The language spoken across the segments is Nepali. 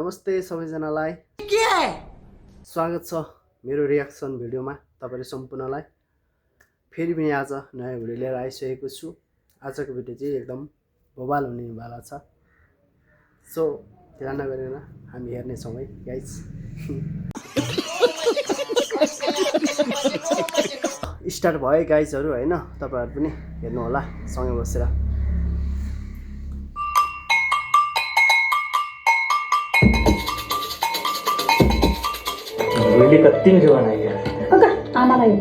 नमस्ते सबैजनालाई स्वागत छ मेरो रियाक्सन भिडियोमा तपाईहरु सम्पूर्णलाई फेरि पनि आज नयाँ भिडियो लिएर आइसकेको छु। आजको भिडियो चाहिँ एकदम बवाल हुनेवाला छ। सो ध्यान नगरेर हामी हेर्ने छौं है गाइस। स्टार्ट भयो गाइसहरु हैन, तपाईहरु पनि हेर्नु होला सँगै बसेर। भोलि कति मिठो बनाइयो कता आमालाई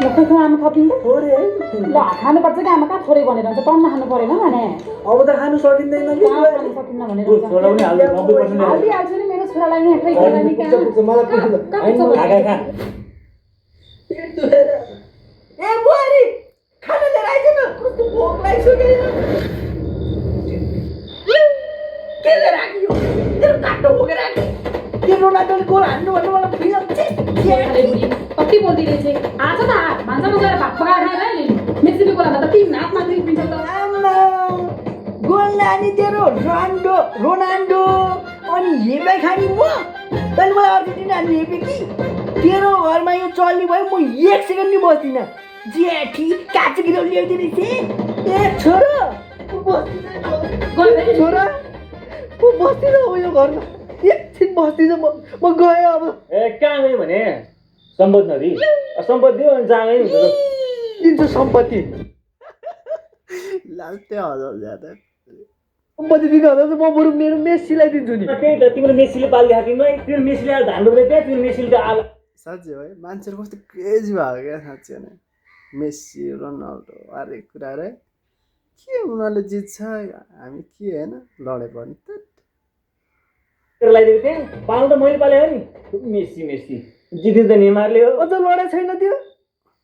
लखको आमा थपिन्छ थोरै है ल खानु पर्छ कि आमा का थोरै भनेर हुन्छ टन्न खानु परेन भने अब त खानु सकिँदैन कि खानु सकिन्न भनेर छोरा पनि हाल्नु 90% हाल्दै हाल्छ नि मेरो छोरालाई नि एक्लै खेला नि मलाई खा ए बुहारी खाना लिएर आइज न, कस्तो भोक लागिसक्यो। के लिएर आइयो? तेरो काटो बोकेर आइयो। त्यो रोनाल्डोले गोल हान्नु भन्नु मलाई फिल कति बोल्दै रहेछ आज त भान्सामा गएर भात पकाएर खाएर नि मेसीले गोला त तीन हात मात्रै पिन्छ त आमा गोल लानी तेरो रोनाल्डो अनि हेबाई खानी म तैले मलाई अर्जेन्टिना हान्नु हेबे कि तेरो घरमा यो चल्ने भयो म 1 सेकेन्ड नि बस्दिन। जेठी काचो किलो ल्याइदिने थिए ए छोरो छोरा म बस्दिन हो यो घरमा, एकछिन बस्दिन म गएँ अब। ए कहाँ गयो भने सम्पत्ति नदी सम्पत्ति दियो अनि जाँगै हुन्छ त दिन्छु सम्पत्ति लास्टै हजार ज्यादा सम्पत्ति दिनु भन्दा चाहिँ म बरु मेरो मेसीलाई दिन्छु नि। त्यही त तिम्रो मेसीले पाल्दै तिमीलाई तिम्रो मेसीले आएर धान रोप्दै त्यहाँ तिम्रो मेसीले त आला साँच्चै हो है, मान्छेहरु कस्तो क्रेजी भयो क्या साँच्चै नै। मेसी रोनाल्डो हरेक कुरा रे के उनीहरूले जित्छ हामी के हैन लडे पनि त तेरो लागि त्यहाँ पाल्नु त मैले पाले हो नि मेसी मेसी जितिन्छ त नेमारले हो। अझ लडाइ छैन त्यो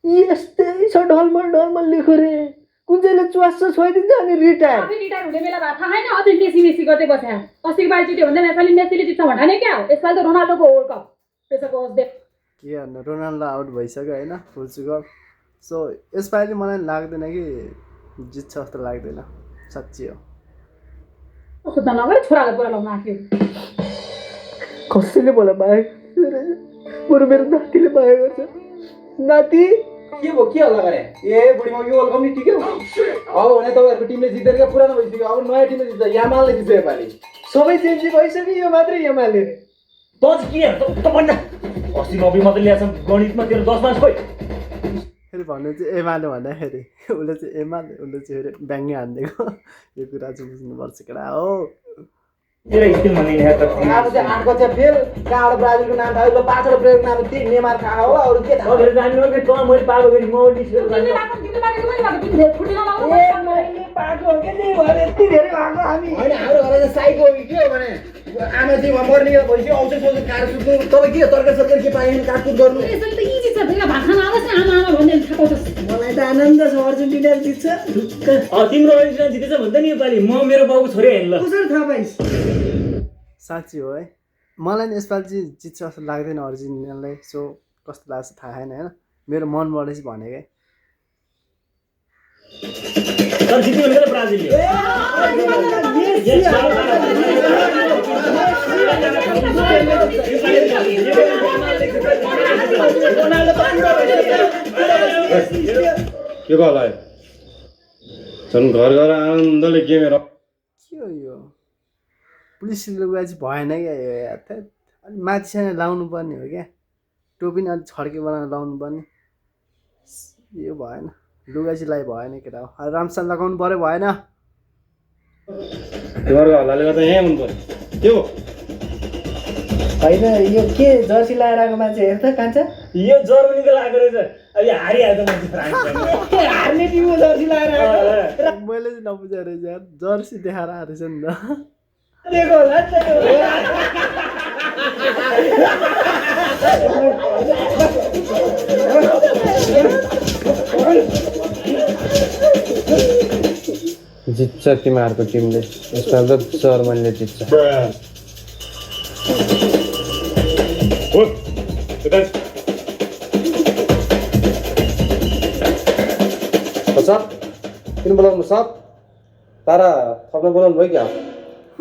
यस्तै छ ढलमल लेखो रे कुन चाहिँले च्वास छोइदिन्छ अनि रिटायर आफै रिटायर हुने बेला भए थाहा छैन अझै मेसी गर्दै बस्या। अस्तिको पालि जित्यो भन्दा यसपालि मेसीले जित्छ भन्ने क्या हो। यसपालि त रोनाल्डोको वर्ल्ड कप त्यसको दे के गर्नु, रोनाल्डो आउट भइसक्यो हैन पोर्चुगल। सो यसपालि मलाई लाग्दैन कि जित्छ जस्तो लाग्दैन, साच्चै हो। कस्तो त नगरे छोरालाई पुरा लाउन आक्यो कसैले मलाई माया बरु मेरो नातिले माया गर्छ। नाति के भयो, के हल्ला गरे? ए बुढीमा यो वर्ल्ड कप नि ठिकै हो अब भने तपाईँहरूको टिमले जितेर क्या पुरानो भइसक्यो, अब नयाँ टिमले जित्छ। यामालले जित्छ योपालि सबै चेन्ज भइसक्यो, यो मात्रै यमाले रे। त चाहिँ के हेर्छ त भन्दा 80 90 मात्रै ल्याएछ गणितमा तेरो 10 मार्क्स खोइ। फेरि भन्नु चाहिँ एमाले भन्दाखेरि उसले चाहिँ एमाले उसले चाहिँ फेरि ब्याङ्गै हानिदिएको। यो कुरा चाहिँ बुझ्नुपर्छ केटा हो। तेरो स्किल भन्ने यहाँ त अब चाहिँ 8 कक्षा फेल, कहाँबाट ब्राजिलको नाम थाहा, ल 5 वटा प्लेयरको नाम त्यही नेमार थाहा हो, अरू के थाहा? अरूले जान्नु कि त मैले पाएको गरी म निस्केर जान्नु। ए मैले पाएको हो के त्यही भएर यति धेरै भएको हामी। होइन हाम्रो घरमा चाहिँ साइको हो कि के हो भने आमा चाहिँ मर्ने भइसक्यो, औषध सौषध खाएर सुत्नु। तपाईँ के तरकारी के पाएन काटकुट गर्नु? यसले त इजी छ फेरि भात खान आउँछ आमा भन्ने थाहा पाउँछ। मलाई त आनन्द छ अर्जेन्टिना जित्छ ढुक्क। तिम्रो अर्जेन्टिना जितेछ भन्छ नि योपालि म मेरो बाउको छोरी हैन ल। कसरी थाहा पाइस्? साँच्चै हो है, मलाई नि यसपालि चाहिँ जित्छ जस्तो लाग्दैन अर्जेन्टिनालाई। सो कस्तो लाग्छ थाहा छैन हैन, मेरो मनबाट चाहिँ भनेकै। तर जित्यो भने त ब्राजिलले के भयो झन् घर घर आनन्दले के मेरो के हो यो पुलिसले लुगा चाहिँ भएन क्या यो यार। अलिक माथिसँग लाउनु पर्ने हो क्या, टोपी नि अलिक छड्के बनाएर लाउनु पर्ने। यो भएन, लुगा चाहिँ लाइ भएन केटा हो। राम्रोसँग लगाउनु पऱ्यो भएन। तिमीहरूको हल्लाले गर्दा यहीँ हुनु पर्यो के हो? होइन यो के जर्सी लगाएर आएको मान्छे हेर्दा कान्छा यो जर्मनीको लागेको रहेछ। अहिले हारिहाल्छ मान्छे फ्रान्ससँग। हार्ने टिमको जर्सी लगाएर आएको मैले चाहिँ नबुझेको रहेछ यार, जर्सी देखाएर आएको रहेछ नि त। दिएको होला नि त। जित्छ तिमीहरूको टिमले, यसमा त जर्मनीले जित्छ। साहब किन बोलाउनु साहब? तारा थप्न बोलाउनु भयो क्या?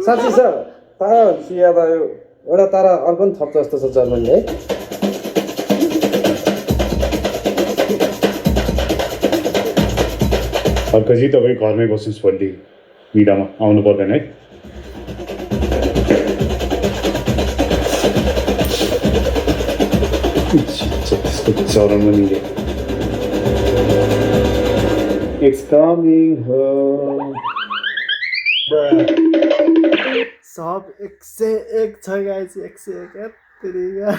साँच्चै सर तारा भनेपछि याद आयो एउटा तारा अर्को पनि थप्छ जस्तो छ जर्मनले है। अर्काजी तपाईँ घरमै बस्नुहोस् भोलि मिडामा आउनु पर्दैन है। त्यसको जर्मनीले It's coming home. सब 101 छ गाइस 101 तेरिका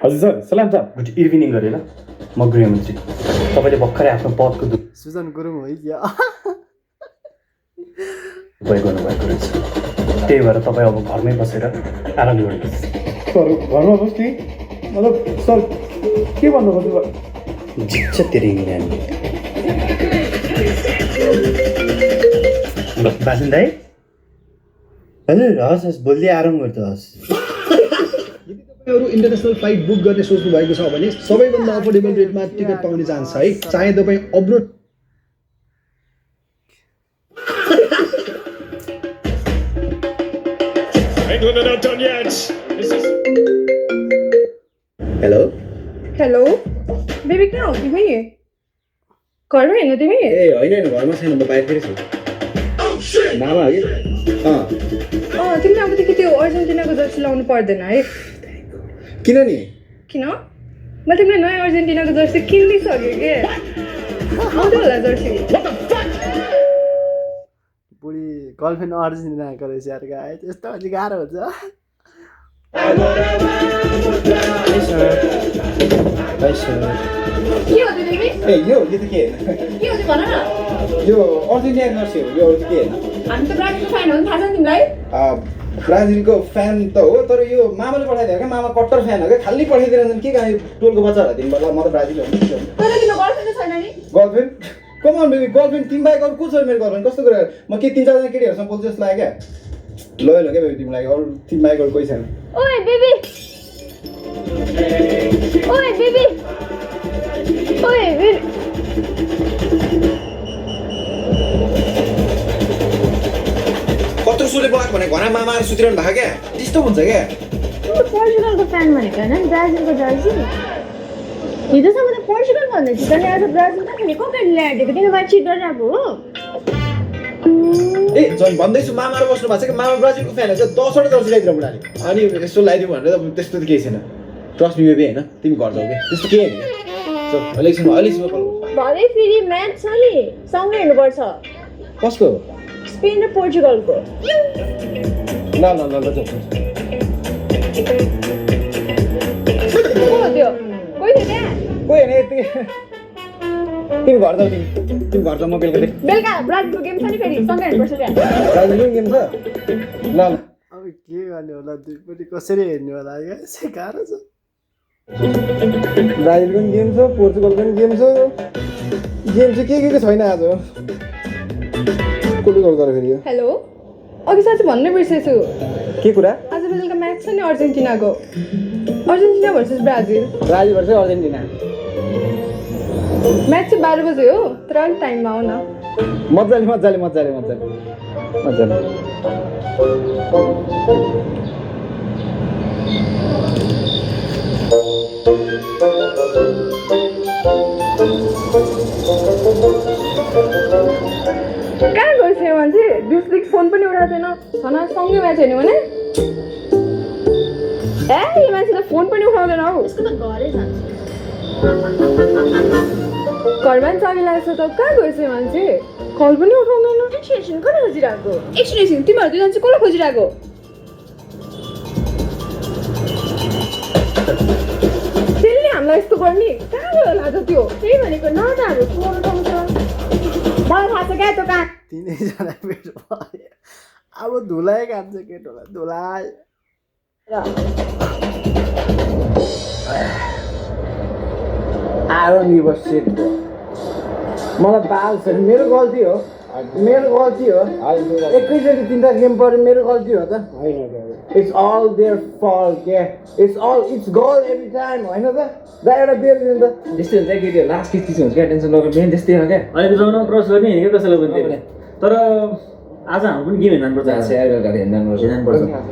हजुर सर सलाम सर गुड इभिनिङ गरेर म गृहमन्त्री तपाईँले भर्खरै आफ्नो पदको सुजन गुरुङ हो क्या दुरुपयोग गर्नुभएको रहेछ त्यही भएर तपाईँ अब घरमै बसेर आराम गर्नुहोस्। सर घरमा बस्ने मतलब सर के भन्नु खोज्नुभयो? झिक्छ तेरो इङ्ल्यान्ड बासिन दाइ हजुर हस् हस् भोलि आराम गर्दा हस्। तपाईँहरू इन्टरनेसनल फ्लाइट बुक गर्ने सोच्नु भएको छ भने सबैभन्दा अफोर्डेबल रेटमा टिकट पाउने चान्स छ है। चाहे तपाईँ अब्रोड हेलो हेलो बेबी कहाँ हो तिमी घरमै होइन तिमी ए होइन होइन घरमा छैन म बाहिरतिर छु। मामा हो कि तिमीले अबदेखि त्यो अर्जेन्टिनाको जर्सी लाउनु पर्दैन है। किन नि किन म तिमीले नयाँ अर्जेन्टिनाको जर्सी किनिसक्यो के आउँदै होला जर्सी। बुढी गर्लफ्रेन्ड अर्जेन्टिनाको रहेछ यार गाइस यस्तो अलि गाह्रो हुन्छ। के हो त्यो तिमी ए यो त के के हो त्यो भन न। यो अर्जेन्टिना नर्सी हो यो के होइन हामी त ब्राजिलको फ्यान हो नि थाहा छ नि तिमीलाई। ब्राजिलको फ्यान त हो तर यो मामाले पठाइदियो क्या मामा कट्टर फ्यान हो क्या खाली पठाइदिएर के गाई टोलको बच्चाहरूलाई दिनु पर्ला म त ब्राजिल हो तर तिम्रो गर्लफ्रेन्ड छैन नि। गर्लफ्रेन्ड कमान बेबी गर्लफ्रेन्ड तिमी बाहेक अरू को छ मेरो गर्लफ्रेन्ड कस्तो कुरा म के 3-4 जना केटीहरूसँग बोल्छु जस्तो लाग्यो क्या लोयल हो क्या बेबी तिमीलाई अरू तिमी बाहेक अरू कोही छैन। ओए बेबी ओए बेबी ओए बेबी कत्रो सुले बोलाएको भने घरमा मामाहरू सुतिरहनु भएको क्या त्यस्तो हुन्छ क्या। पोर्चुगलको फ्यान भनेको होइन ब्राजिलको जर्सी हिजोसम्म त पोर्चुगल भन्दै थियो तर आज ब्राजिल त फेरि को केटी ल्याइदिएको तिमी मान्छे चिट गरिरहेको हो। ए झन् भन्दैछु मामाहरू बस्नु भएको छ कि मामा ब्राजिलको फ्यान हो 10वटा जर्सी ल्याइदिएर बुढाले अनि यस्तो लगाइदिउँ भनेर त त्यस्तो त केही छैन। ट्रस्ट मी बेबी होइन तिमी घर जाऊ क्या त्यस्तो केही होइन क्या अहिलेसम्म भरे फेरि म्याच छ नि सँगै हेर्नुपर्छ कसको स्पेन र पोर्चुगलको। ल ल ल ल जाऊ को हो त्यो कोही थियो त्यहाँ कोही होइन यति तिमी घर जाऊ तिमी घर जाऊ म बेलुका बेलुका ब्राजिलको गेम छ नि फेरि सँगै हेर्नुपर्छ त्यहाँ। ब्राजिलको गेम छ ल ल अब के गर्ने होला दुईपट्टि कसरी हेर्ने होला क्या गाह्रो छ। ब्राजिलको पनि गेम छ पोर्चुगलको पनि गेम छ गेम चाहिँ के छैन आज कसले कल गरेर फेरि यो हेलो अघि साँच्चै भन्नै बिर्सेछु के कुरा आज बेलुका म्याच छ नि अर्जेन्टिनाको Argentina versus Brazil Brazil versus Argentina match चाहिँ 12 बजे हो तर अलिक टाइममा आऊ न। मजाले मजाले मजाले मजाले मजाले कहाँ गएछ यो मान्छे दिउँसोदेखि फोन पनि उठाएको छैन छन सँगै म्याच हेर्ने भने ए यो मान्छे त फोन पनि उठाउँदैन हौ घरमा पनि चलिरहेको छ त कहाँ गएछ यो मान्छे कल पनि उठाउँदैन। एकछिन कसले खोजिरहेको एकछिन तिमीहरू दुईजना चाहिँ कसलाई खोजिरहेको त्यसले हामीलाई यस्तो गर्ने कहाँ गयो होला त त्यो त्यही भनेको न त हाम्रो फोन उठाउँछ मलाई थाहा छ क्या त्यो कहाँ 3जना भेट भयो अब धुलाइ खान्छ केटोलाई धुलाइ आरो नि बस्छ मलाई बाल छ मेरो गल्ती हो एकैचोटि 3टा गेम पऱ्यो मेरो गल्ती हो त इट्स अल देयर फल्ट क्या इट्स गोल एभ्री टाइम होइन त दा एउटा बेर दिनु त त्यस्तै हुन्छ केटीहरू लास्ट किस हुन्छ क्या टेन्सन नगर मेन त्यस्तै हो क्या अहिले जमानामा क्रस गर्ने हिँडेको कसैलाई पनि तर आज हाम्रो पनि गेम हेर्नुपर्छ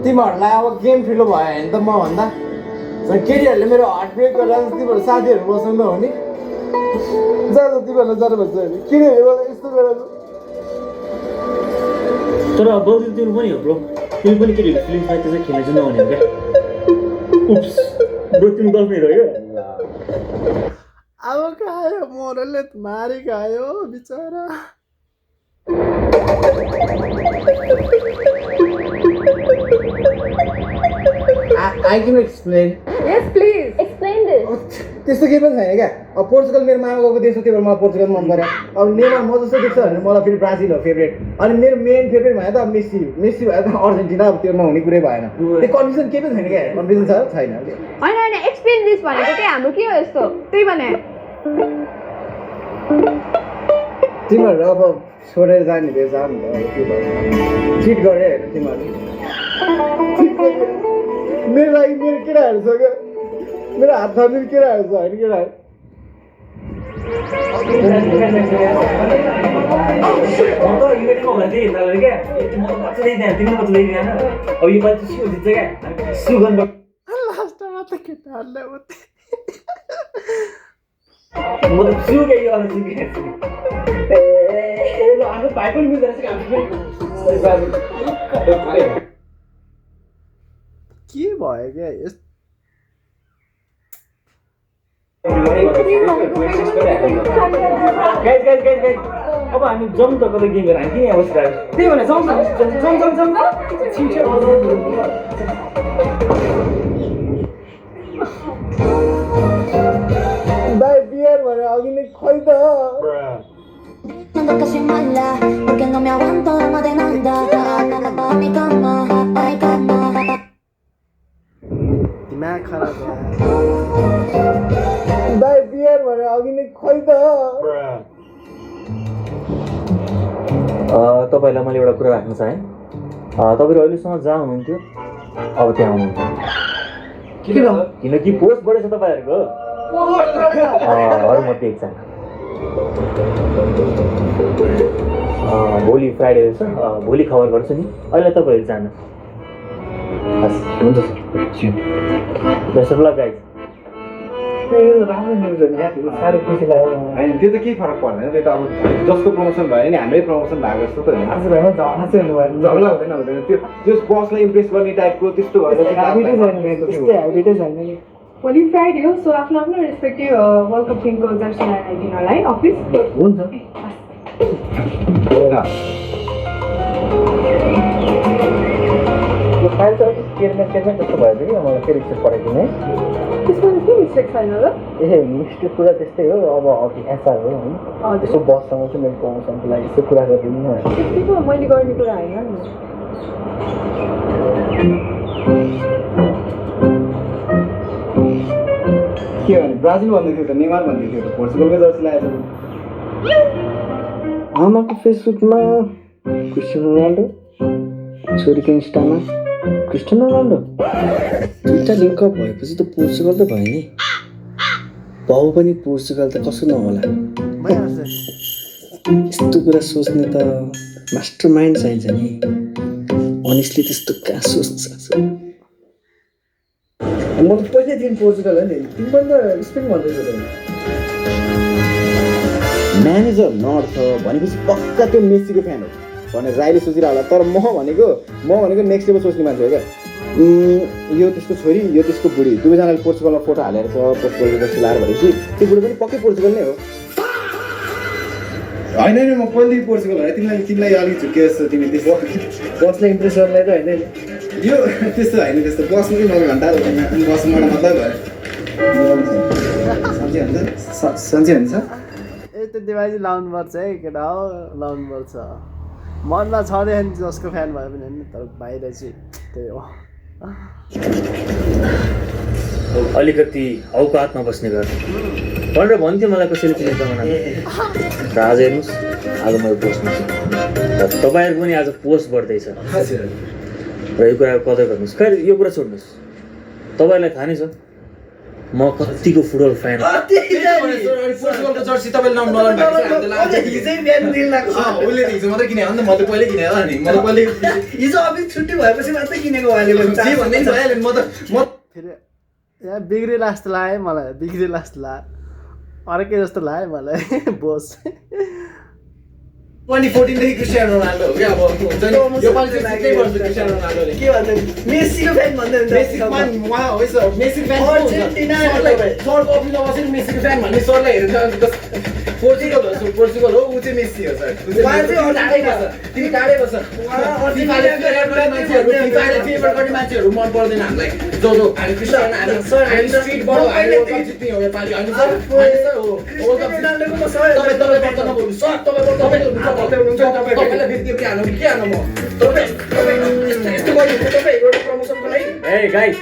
तिमीहरूलाई अब गेम ठुलो भयो भने त म भन्दा केटीहरूले मेरो हार्ट ब्रेक गरेर तिमीहरू साथीहरू बसाउनु हो नि जाँदा तिमीहरूलाई जानु भन्छ नि किन यस्तो गरेर तर अब गल्ती तिम्रो पनि हो ब्रो तिमी पनि केटीहरू फिलिङ्समा त्यसै खेल्न चाहिँ नहुने हो क्या उप्स ब्रो तिमी गर्लफ्रेन्ड हो क्या अब खायो मोरलले मारी खायो बिचरा I can explain Yes, please. Explain this. त्यस्तो केही पनि छैन क्या अब पोर्चुगल मेरो मामा गएको देश हो त्यही भएर मलाई पोर्चुगल मन पर्यो अब नेमा म जस्तो देख्छ भने मलाई फेरि ब्राजिल हो फेभरेट अनि मेरो मेन फेभरेट भयो त अब मेसी भए त अर्जेन्टिना अब त्यो नहुने कुरै भएन त्यो कन्फ्युजन केही पनि छैन क्या कन्फ्युजन छ छैन होइन एक्सप्लेन दिस भनेको चाहिँ हाम्रो के हो यस्तो त्यही भने तिमीहरू अब छोडेर जाने भयो जानु त अब के भयो चिट गरे होइन तिमीहरू मेरो लागि मेरो केटाहरूसँग मेरो हातमा मेरो केटाहरू छ होइन केटाहरू अब यो पालि चाहिँ दिन्छ क्या सुगन्ध लास्टमा त केटाहरूलाई मात्रै म त छु क्या यो अन्त हाम्रो भाइ पनि मिल्दो रहेछ के भयो क्या यस्तो अब हामी जाउँ त कतै गेम गरेर हामी किन यहाँ बसिरहेको त्यही भने जाउँ भाइ बियर भनेर अघि नै खै त Ando casi mala, porque no me aguanto la madenanda. A mi cama, ay cama. दिमाग खराब भयो भाइ बियर भनेर अघि नै खै त तपाईँलाई मैले एउटा कुरा राख्न चाहेँ तपाईँहरू अहिलेसम्म जहाँ हुनुहुन्थ्यो अब त्यहाँ हुनुहुन्थ्यो किनकि पोस्ट बढेछ तपाईँहरूको हरूमध्ये एकजना भोलि फ्राइडे रहेछ भोलि खबर गर्छु नि अहिले तपाईँहरू जानु हस् हुन्छ बेस्ट अफ लक गाइज राम्रो न्युज हो नि साह्रो खुसी लाग्यो होइन त्यो त केही फरक पर्दैन त्यो त अब जसको प्रमोसन भयो नि हाम्रै प्रमोसन भएको जस्तो त होइन आज भाइमा झगडा चाहिँ हुनुभयो झगडा हुँदैन त्यो बसलाई इम्प्रेस गर्ने टाइपको त्यस्तो भएर ह्याबिटै छैन नि भोलि फ्राइडे हो सो आफ्नो आफ्नो रेस्पेक्टिभ वर्ल्ड कप टिमको जर्सी लगाइदिनु होला है अफिस हुन्छ यो फाइल त अलिक केयरमेन जस्तो भयो कि मलाई फेरि एकचोटि पठाइदिनु है त्यसमा के मिस्टेक छैन र ए मिस्टेक कुरा त्यस्तै हो अब अघि एसआर हो होइन यसो बससँग चाहिँ मेरो प्रमोसनको लागि यस्तो कुरा गरिदिनु न त्यतिको मैले गर्ने कुरा होइन नि के भने ब्राजिल भन्दै थियो त नेमार भन्दै थियो त पोर्चुगलकै जर्सी लगाएको आमाको फेसबुकमा क्रिस्टियानो रोनाल्डो छोरीको इन्स्टामा क्रिस्टियानो रोनाल्डो दुईवटा लिङ्कअप भएपछि त पोर्चुगल त भयो नि भाउ पनि पोर्चुगल त कसो नहोला यस्तो कुरा सोच्ने त मास्टर माइन्ड चाहिन्छ नि अनेस्टली त्यस्तो कहाँ सोच्छ म त पहिल्यैदेखि पोर्चुगल हो नि तिमी पनि त स्पेन भन्दैछौ त म्यानेजर नर्थ भनेपछि पक्का त्यो मेसीको फ्यान हो भनेर राईले सोचिरह होला तर म भनेको नेक्स्ट लेभल सोच्ने मान्छे हो क्या यो त्यसको छोरी यो त्यसको बुढी दुवैजनाले पोर्चुगलमा फोटो हालेर छ पोर्चुगलको जस्तो लाएर भनेपछि त्यो बुढी पनि पक्कै पोर्चुगल नै हो होइन म पहिलेदेखि पोर्चुगल होइन तिमीलाई अलिक झुक्के जस्तो तिमी त्यस्तो बसलाई इम्प्रेस गर्नलाई त होइन यो त्यस्तो होइन त्यस्तो बस्नु कि 9 घन्टा बस्नु मलाई मतलब भयो सन्चै हुन्छ ए त्यति बाजी लाउनुपर्छ है केटा हो लाउनुपर्छ मनमा छँदैन जसको फ्यान भयो भने नि तर बाहिर चाहिँ त्यही हो अलिकति औकातमा बस्ने गर भनेर भन्थ्यो मलाई कसैले चिने जमानामा र आज हेर्नुहोस् आज मैले पोस्टमा छु र तपाईँहरूको पनि आज पोस्ट बढ्दैछ र यो कुराको कदर गर्नुहोस् खै यो कुरा छोड्नुहोस् तपाईँहरूलाई थाहा नै छ म कतिको फुटबल फ्यान पोर्चुगलको जर्सी तपाईँले नाम नलाउनु भएको छ हिजै बिहान दिन लाग्छ उसले त हिजो मात्रै किने हो नि त म त पहिले किने होला नि म त पहिले हिजो अफिस छुट्टी भएपछि मात्रै किनेको उहाँले जे भन्दै नि भइहाल्यो नि म फेरि यहाँ बिग्रिला जस्तो लाग्यो मलाई बिग्रिला जस्तो लाग्यो अर्कै जस्तो लाग्यो मलाई बोस 2014 देखि क्रिस्टियानो रोनाल्डो हो क्या अब हुन्छ नि यो पालि चाहिँ जित्नै पर्छ क्रिस्टियानो रोनाल्डोले के भन्छ मेसीको फ्यान भन्दै हुन्छ मेसीको फ्यान उहाँ हो सर मेसीको फ्यान अर्जेन्टिना सरको अफिसमा बसेर मेसीको फ्यान भन्ने सरलाई हेरेर पोर्चुगल हो ऊ चाहिँ मेसी हो सर तिमी टाढै बस्छ फिफाले फेभर गर्ने मान्छेहरू मन पर्दैन हामीलाई जो हामी क्रिस्टियानो हामी स्ट्रिटबाट हामी वर्ल्ड कप जित्ने हो योपालि होइन सर सर हो वर्ल्ड कप रोनाल्डोको म सबै तपाईँ पर्छ नबोल्नु सर तपाईँलाई फेरि त्यो के हाल्नु म तपाईँ यस्तो गर्नु तपाईँ एउटा प्रमोसनको लागि ए गाइस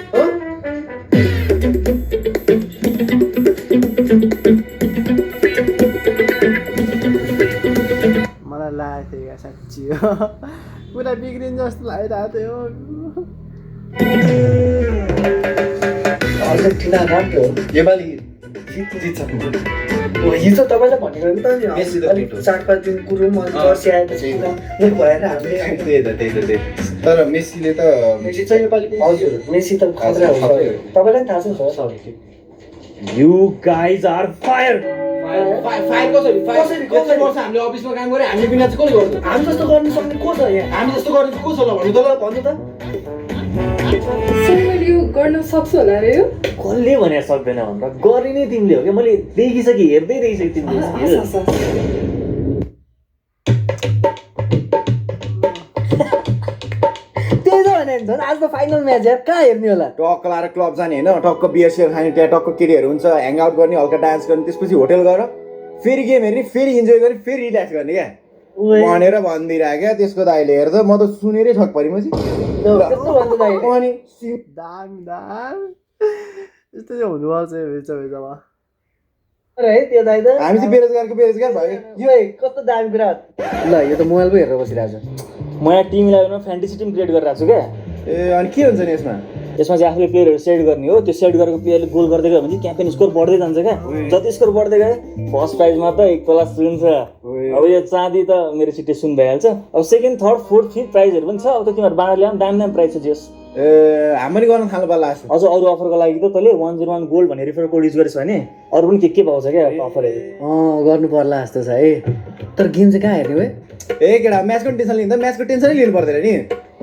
मलाई लागेको थियो क्या साँच्ची हो पुरा बिग्रिन्छ जस्तो लागिरहेको थियो अर्जेन्टिना राम्रो योपालि जित्छ हिजो तपाईँलाई भनेको नि त अलिक 4-5 दिन कुरो मन पर्सि आएपछि मुख भएर हामीले त्यही तर मेसीले त मेसी चाहिँ योपालि हजुर मेसी त खतरा हो तपाईँलाई थाहा छ sir you guys are fire fire कसरी कसरी वर्ष हामीले अफिसमा काम गरे हामी बिना चाहिँ कसले गर्छ हामी जस्तो गर्नु सक्ने को छ यहाँ हामी जस्तो गर्ने को छ ल भन्नु त यो गर्न सक्छु होला रे यो कसले भने सक्दैन भनेर गरि नै तिमीले हो क्या मैले देखिसकेँ हेर्दै देखिसकेँ तिमीले त्यही त भने झन् आज त फाइनल म्याच यार कहाँ हेर्ने होला टक्क लाएर क्लब जाने होइन टक्क बियर सियर खाने त्यहाँ टक्क केटीहरू हुन्छ ह्याङ आउट गर्ने हल्का डान्स गर्ने त्यसपछि होटेल गएर फेरि गेम हेर्ने फेरि इन्जोय गर्ने फेरि रिल्याक्स गर्ने क्या भनेर भनिदिइरहेको क्या त्यसको त अहिले हेर्छ म त सुनेरै छक परि पछि अनि दाम यस्तो चाहिँ हुनुपर्छ भिजमा है त्यो दाइ त हामी चाहिँ बेरोजगार भयो यो कस्तो दामी कुरा ल यो त मोबाइल पो हेरेर बसिरहेको छ म यहाँ टिम इलेभेनमा फ्यान्टेसी टिम क्रिएट गरिरहेको छु क्या ए अनि के हुन्छ नि यसमा यसमा चाहिँ आफूले प्लेयरहरू सेट गर्ने हो त्यो सेट गरेको प्लेयरले गोल गर्दै गयो भने चाहिँ क्याम्पेन स्कोर बढ्दै जान्छ क्या जति स्कोर बढ्दै गयो फर्स्ट प्राइजमा त 1 तोला सुन छ अब यो चाँदी त मेरो छिट्टै सुन भइहाल्छ अब सेकेन्ड थर्ड फोर्थ फिफ्थ प्राइजहरू पनि छ अब त तिमीहरू बाँडेर ल्याउँ दामी प्राइज छ जेस ए हामीले गर्न थाल्नु पर्ला अझ अरू अफरको लागि त तैँले 101 गोल्ड भन्ने रिफर कोड युज गरेछ भने अरू पनि के पाउँछ क्या अफरहरू गर्नु पर्ला जस्तो छ है तर गेम चाहिँ कहाँ हेर्ने हो ए केटा म्याचको टेन्सन लिँदा म्याचको टेन्सनै लिनु पर्दैन नि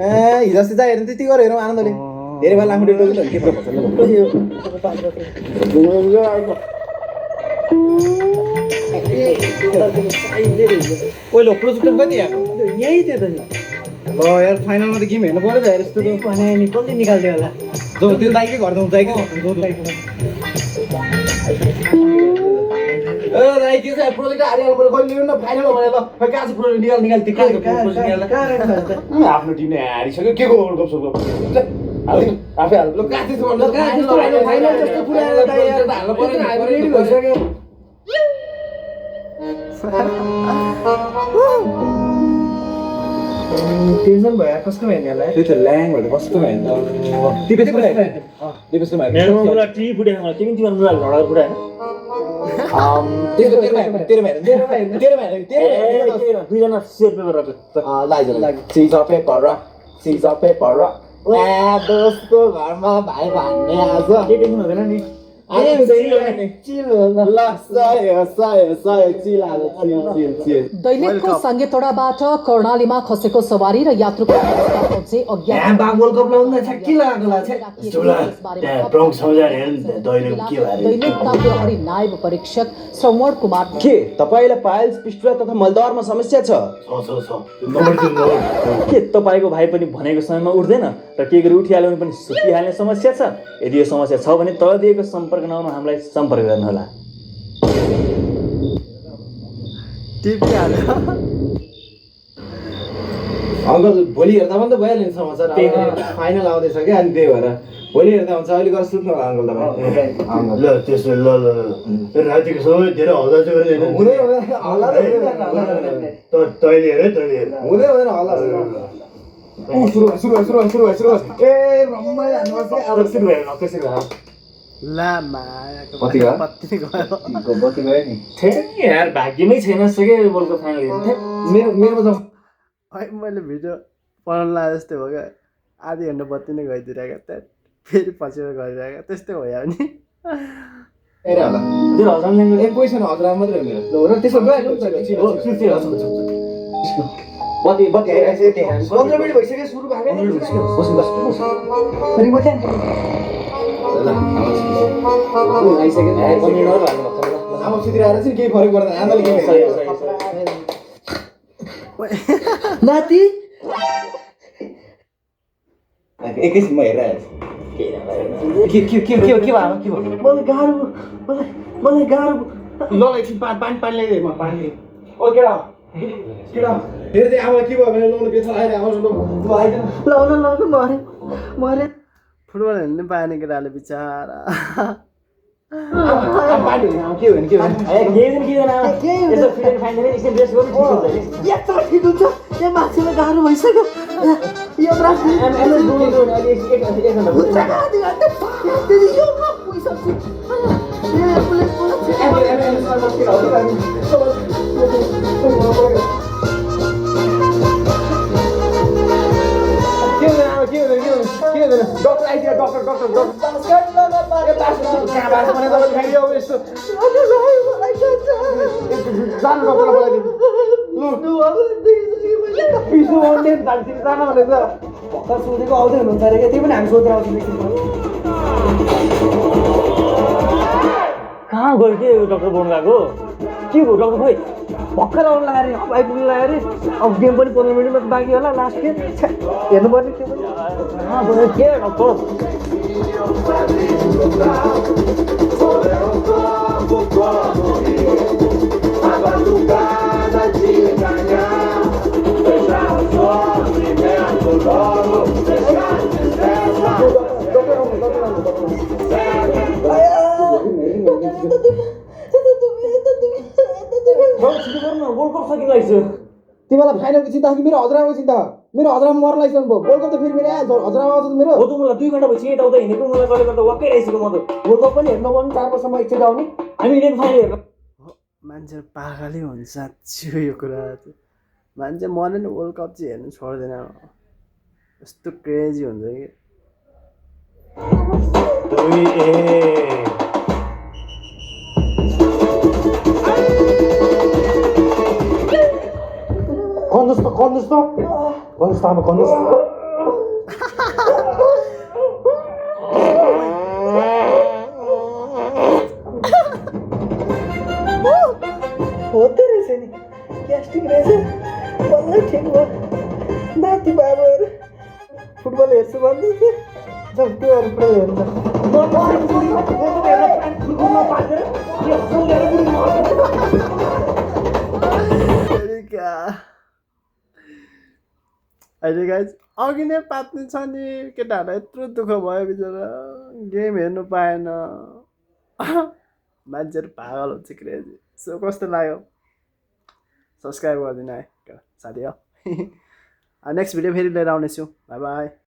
हिजो अस्ति चाहिँ हेर्नु त्यति गरेर हेरौँ आनन्दले धेरै बेला लामो डेटो के पर्छ पहिलो प्रोजेक्टर कति आएको यही थियो त नि ल यार फाइनलमा त गेम हेर्नु पर्यो त यार यस्तो त भने नि कसले निकाल्थ्यो होला जो त्यो दाइकै घर जाउँ दाइकै ए दाइ के छ प्रोजेक्ट हारिहाल्नु पर्यो कहिले ल्याउनु न फाइनल हो भने ल कहाँ छ प्रोजेक्ट निकाल त्यो आफ्नो टिमले हारिसक्यो के को वर्ल्ड कप सक्यो आफै हाल्नु ल कहाँ त्यस्तो भन्नु फाइनल जस्तो पुरा हाल्नु पर्यो रेडी भइसक्यो टेन्सन भयो कसको हेर्ने होला त्यही त ल्याङ भनेर कस्तो भयो मेरो कुरा टी फुटेको मलाई तिमी तिम्रो मुला झगडा फुटा दुईजना सेयर पेपर दोस्तको घरमा भाइ भन्ने आज के टेन्सन हुँदैन नि दैलेखको साङ्गेतोडाबाट कर्णालीमा खसेको सवारी र यात्रुको नायब परीक्षक श्रवण कुमार के तपाईँलाई पाइल्स पिस्टुला तथा मलद्वारमा समस्या छ के तपाईँको भाइ पनि भनेको समयमा उठ्दैन र के गरी उठिहाल्यो भने पनि सुतिहाल्ने समस्या छ यदि यो समस्या छ भने तल दिएको सम्पर्क नम्बरमा हामीलाई सम्पर्क गर्नुहोला अङ्कल भोलि हेर्दा पनि त भइहाल्यो नि समाचार फाइनल आउँदैछ क्या अनि त्यही भएर भोलि हेर्दा हुन्छ अहिले गएर सुत्नु होला अङ्कल तपाईँ ल त्यसो ल रातिको समय धेरै हल्ला चाहिँ तैँले हेर हुँदै हुँदैन हल्ला सुरु ए रमाइलो हान्नुपर्छ अब सुरु भयो त्यसरी भयो ला मायाको कति भयो? पत्ती गयो बत्ती गयो नि यार भाग्यमै छैन जस्तो के वर्ल्ड कप फाइनल हेर्नु मेरोमा त है मैले भिडियो बनाउनु लागे जस्तै भयो क्या आधी घन्टा बत्ती नै गइदिइरहेको त्यहाँ फेरि पछिबाट गरिरहेको त्यस्तै भयो नि हेर होला त्यो हजाम ल्याङ्ग्वेज कोही छैन हजुर मात्रै हो मेरो ल त्यसो गयो बत्ती बत्ती आइरहेको छ त्यहाँ 15 मिनट भइसक्यो सुरु भएको नि रिमोट ल्यान्ड ल आइसक्यो आमा सुतिरहेर चाहिँ केही फरक पर्दैन आमाले के नाति एकैछिन म हेरिरहेको छु के भयो मलाई गाह्रो मलाई गाह्रो ल एकछिन पानी ल्याइदिए म पानी ओ केटा हेर्दै आमा के भयो भने ल बेथा आएर आउँछ ल आइदिनु ल मरे फुटबल हेर्नु पाएन केटाले बिचारा पानी के हो भने यत्रो ठिक हुन्छ यो मान्छेलाई गाह्रो भइसक्यो यो डक्टर आइदियो डक्टर सोधेको आउँदै हुनुहुन्छ अरे त्यही पनि हामी सोधेर आउँछौँ कहाँ गयो के डक्टर बोल्नु गएको के भयो डक्टर खोइ भर्खर आउनु लाग्यो अरे अब आइपुग्नु लाग्यो अरे अब गेम पनि 15 मिनट मात्र बाँकी होला लास्ट गेम हेर्नुपर्ने त्यो पनि कहाँ गयो के डक्टर वर्ल्ड कप सकिरहेको तिमीलाई फाइनलको चिन्ता कि मेरो हजुरआमाको चिन्ता मेरो हजुरआमा मर्न लागिसक्नु भयो वर्ल्ड कप त फेरि मेरो हजुरआमा आउँछ मेरो हो त मलाई 2 घन्टा भइसक्यो यताउता हिँडेको मलाई कहिले गर्दा वाक्कै आइसक्यो म त वर्ल्ड कप पनि हेर्न पर्ने 4 वर्षमा एकचोटि आउने हामी इन्डियन फाइनल हेर्न मान्छे पागलै हुन्छ साँच्ची यो कुरा चाहिँ मान्छे मनै नि वर्ल्ड कप चाहिँ हेर्नु छोड्दैन यस्तो क्रेजी हुन्छ कि भन्नुहोस् त आमा भन्नुहोस् होते रहेछ नि ग्यास्ट्रिक रहेछ बल्ल ठिक भयो नाति बाबुहरू फुटबल हेर्छु भन्दै थिएँ जब त्योहरू पुरा अहिले गाइज अघि नै पात्ने छ नि केटाहरूलाई यत्रो दुःख भयो बिचरा गेम हेर्नु पाएन मान्छेहरू पागल हुन्छ क्रेजी सो कस्तो लाग्यो सब्सक्राइब गरिदिनु है साथी हो नेक्स्ट भिडियो फेरि लिएर आउनेछु बाई बाई